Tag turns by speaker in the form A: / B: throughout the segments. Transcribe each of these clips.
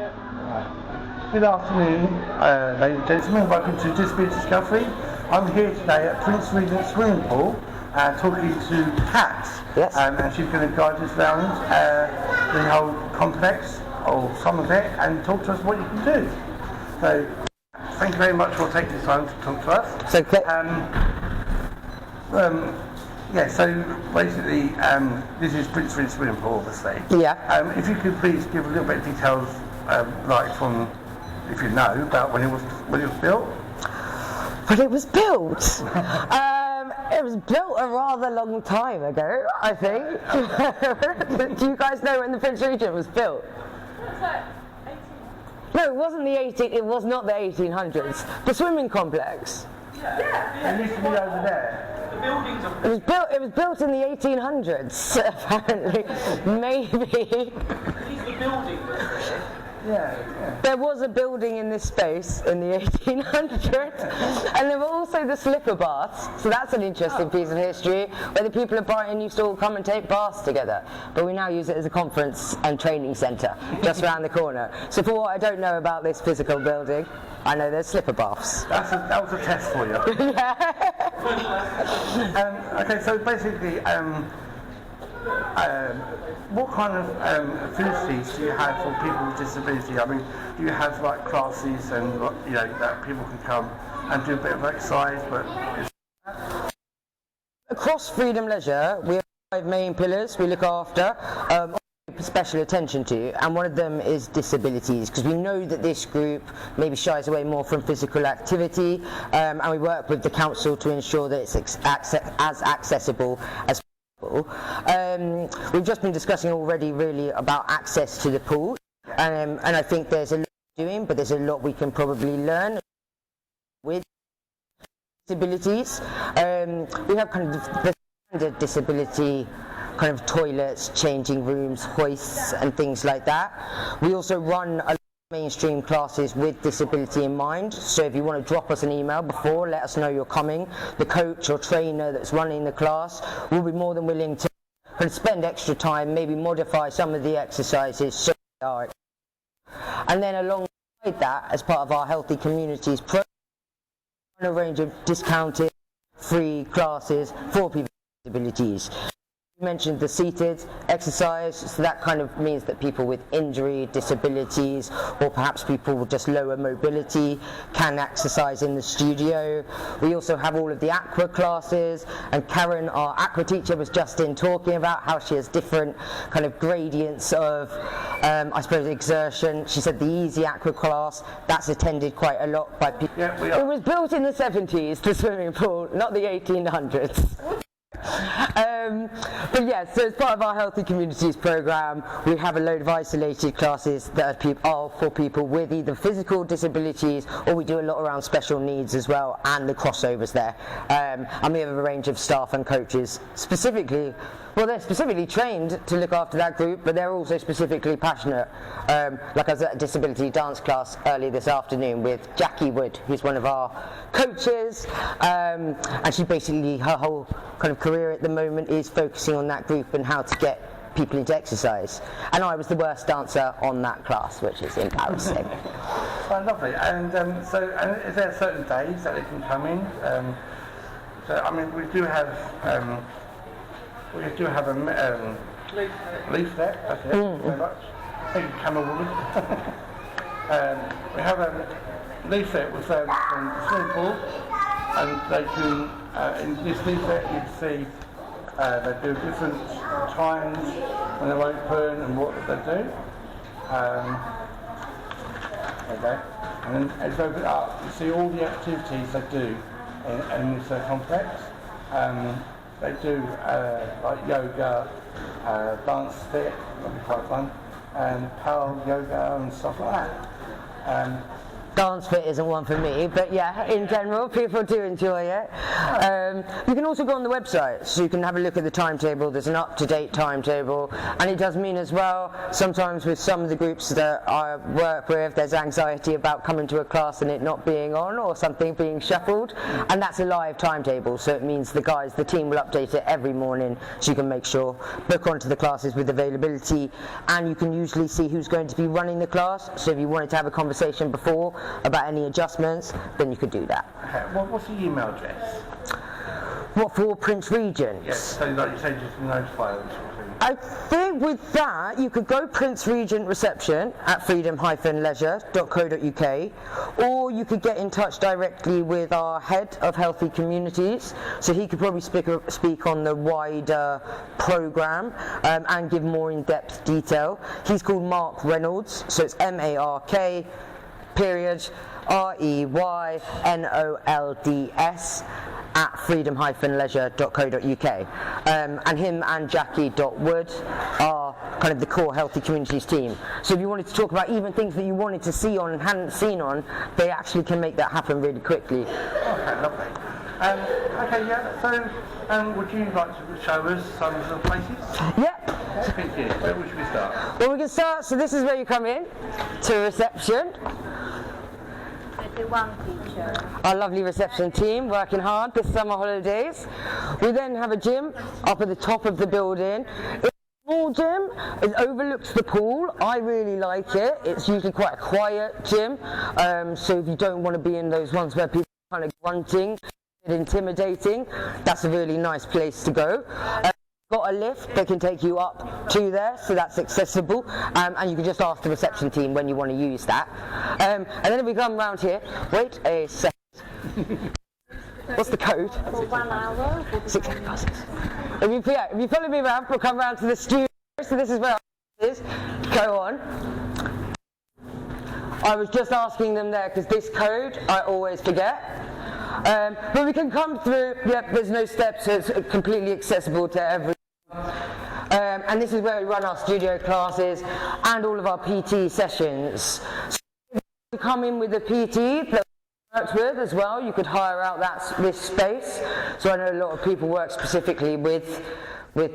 A: Good afternoon, ladies and gentlemen. Welcome to Disability Discovery. I'm here today at Prince Regent Swimming Pool talking to Kat.
B: Yes.
A: And she's going to guide us around the whole complex, or some of it, and talk to us what you can do. So, thank you very much for taking the time to talk to us.
B: So,
A: so basically, this is Prince Regent Swimming Pool, obviously.
B: Yeah.
A: If you could please give a little bit of details, like from, if you know, about when it was built.
B: When it was built? It was built a rather long time ago, I think. Do you guys know when the Prince Regent was built? No, it wasn't it was not the 1800s. The swimming complex.
A: Yeah. It used to be over there.
B: It was built in the 1800s, apparently. Maybe.
A: Yeah.
B: There was a building in this space in the 1800s, and there were also the slipper baths. So that's an interesting piece of history, where the people of Brighton used to all come and take baths together. But we now use it as a conference and training centre just around the corner. So for what I don't know about this physical building, I know there's slipper baths.
A: That was a test for you. Okay, so basically, what kind of facilities do you have for people with disability? I mean, do you have like classes and that people can come and do a bit of exercise? But
B: across Freedom Leisure, we have 5 main pillars we look after. Special attention to, and one of them is disabilities, because we know that this group maybe shies away more from physical activity, and we work with the council to ensure that it's as accessible as possible. We've just been discussing already really about access to the pool, and I think there's a lot doing, but there's a lot we can probably learn with disabilities. We have kind of the standard disability kind of toilets, changing rooms, hoists and things like that. We also run a lot of mainstream classes with disability in mind, so if you want to drop us an email before, let us know you're coming. The coach or trainer that's running the class will be more than willing to kind of spend extra time, maybe modify some of the exercises so they are. And then alongside that, as part of our Healthy Communities program, a range of discounted free classes for people with disabilities. You mentioned the seated exercise, so that kind of means that people with injury, disabilities, or perhaps people with just lower mobility can exercise in the studio. We also have all of the aqua classes, and Karen, our aqua teacher, was just in talking about how she has different kind of gradients of, I suppose, exertion. She said the easy aqua class, that's attended quite a lot by people.
A: Yeah, we are.
B: It was built in the 70s, the swimming pool, not the 1800s. But yeah, so as part of our Healthy Communities programme, we have a load of isolated classes that are for people with either physical disabilities, or we do a lot around special needs as well, and the crossovers there. And we have a range of staff and coaches specifically, well, they're specifically trained to look after that group, but they're also specifically passionate. Like I was at a disability dance class earlier this afternoon with Jackie Wood, who's one of our coaches, and she basically, her whole kind of career at the moment is focusing on that group and how to get people into exercise. And I was the worst dancer on that class, which is embarrassing.
A: Oh, lovely. And so is there certain days that they can come in? So I mean, we do have a leaflet. That's it. Thank you very much. Thank you, camerawoman. We have a leaflet with from the swimming pool, and they can in this leaflet you can see they do different times when they're open and what they do. Okay. And then as you open it up, you see all the activities they do in this complex. They do like yoga, dance fit, that'll be quite fun, and power yoga and stuff like that.
B: Dance fit isn't one for me, but yeah, in general, people do enjoy it. You can also go on the website, so you can have a look at the timetable. There's an up-to-date timetable, and it does mean as well, sometimes with some of the groups that I work with, there's anxiety about coming to a class and it not being on, or something being shuffled, and that's a live timetable, so it means the team will update it every morning, so you can make sure, book onto the classes with availability, and you can usually see who's going to be running the class, so if you wanted to have a conversation before about any adjustments, then you could do that.
A: What's the email address?
B: What, for Prince Regent?
A: Yes, so like you say, just notify them sort of thing.
B: I think with that, you could go Prince Regent reception at freedom-leisure.co.uk, or you could get in touch directly with our head of healthy communities, so he could probably speak on the wider programme and give more in-depth detail. He's called Mark Reynolds, so it's MARK REYNOLDS at freedom-leisure.co.uk, and him and Jackie.Wood are kind of the core healthy communities team. So if you wanted to talk about even things that you wanted to see on and hadn't seen on, they actually can make that happen really quickly.
A: Okay, lovely. Okay, yeah, so would you like to show us some of the places?
B: Yep.
A: Thank you. Where should we start?
B: Well, we can start, so this is where you come in, to reception.
C: One teacher.
B: Our lovely reception team working hard this summer holidays. We then have a gym up at the top of the building. It's a small gym, it overlooks the pool. I really like it. It's usually quite a quiet gym, so if you don't want to be in those ones where people are kind of grunting and intimidating, that's a really nice place to go. Got a lift that can take you up to there, so that's accessible, and you can just ask the reception team when you want to use that. And then if we come around here, wait a second. What's the code?
C: For 1 hour.
B: 6 6. If you follow me around, we'll come around to the studio. So this is where our is. Go on. I was just asking them there because this code I always forget. But we can come through. Yep, there's no steps, so it's completely accessible to everyone. And this is where we run our studio classes and all of our PT sessions. So if you come in with a PT that we worked with as well, you could hire out this space. So I know a lot of people work specifically with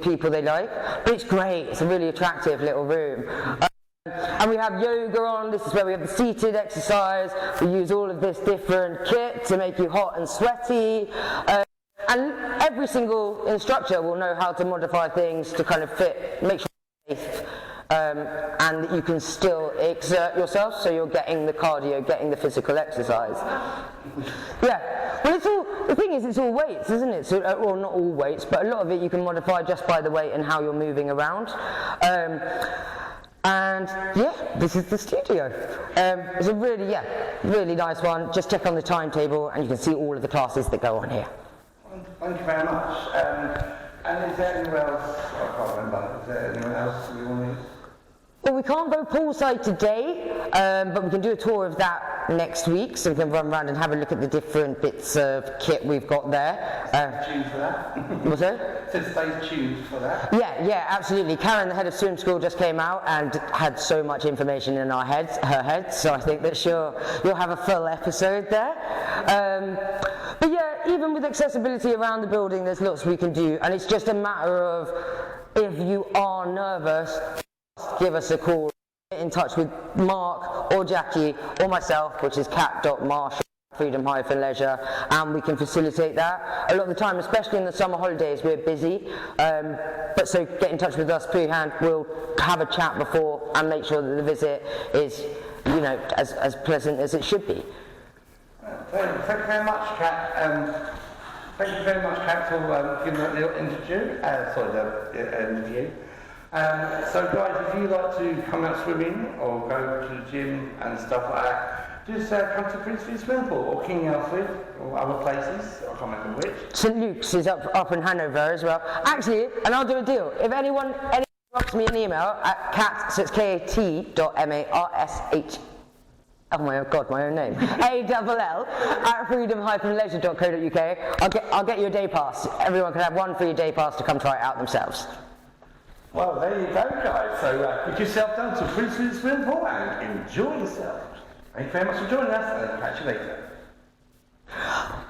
B: people they like, but it's great. It's a really attractive little room. And we have yoga on. This is where we have the seated exercise. We use all of this different kit to make you hot and sweaty. And every single instructor will know how to modify things to kind of fit, make sure it's safe, and that you can still exert yourself, so you're getting the cardio, getting the physical exercise. Yeah, well, the thing is, it's all weights, isn't it? So, well, not all weights, but a lot of it you can modify just by the weight and how you're moving around. And yeah, this is the studio. It's a really nice one. Just check on the timetable and you can see all of the classes that go on here.
A: Thank you very much. And is there anywhere else? I can't remember. Is there anyone else we want to?
B: Well, we can't go poolside today, but we can do a tour of that next week, so we can run around and have a look at the different bits of kit we've got there.
A: Stay tuned for that.
B: What's that?
A: So stay tuned for that.
B: Yeah, absolutely. Karen, the head of swim school, just came out and had so much information in her head, so I think that you'll have a full episode there. But yeah, even with accessibility around the building, there's lots we can do, and it's just a matter of, if you are nervous, give us a call. Get in touch with Mark or Jackie or myself, which is cat.marshall@freedom-leisure, and we can facilitate that. A lot of the time, especially in the summer holidays, we're busy, but so get in touch with us pre-hand. We'll have a chat before and make sure that the visit is, as pleasant as it should be.
A: Thank you very much, Kat. Thank you very much, Kat, for giving that little interview. Interview. So guys, if you like to come out swimming or go to the gym and stuff like that, just come to Prince Regent Swimming Pool or King Alfred or other places. I can't remember which.
B: St Luke's is up in Hanover as well. Actually, and I'll do a deal. If anyone drops me an email at cat, so it's kat.marsh. Oh my God, my own name. ALL at freedom-leisure.co.uk. I'll get you a day pass. Everyone can have one free day pass to come try it out themselves.
A: Well, there you go, guys. So get yourself down to Prince Regent Swimming Pool and enjoy yourself. Thank you very much for joining us, and catch you later.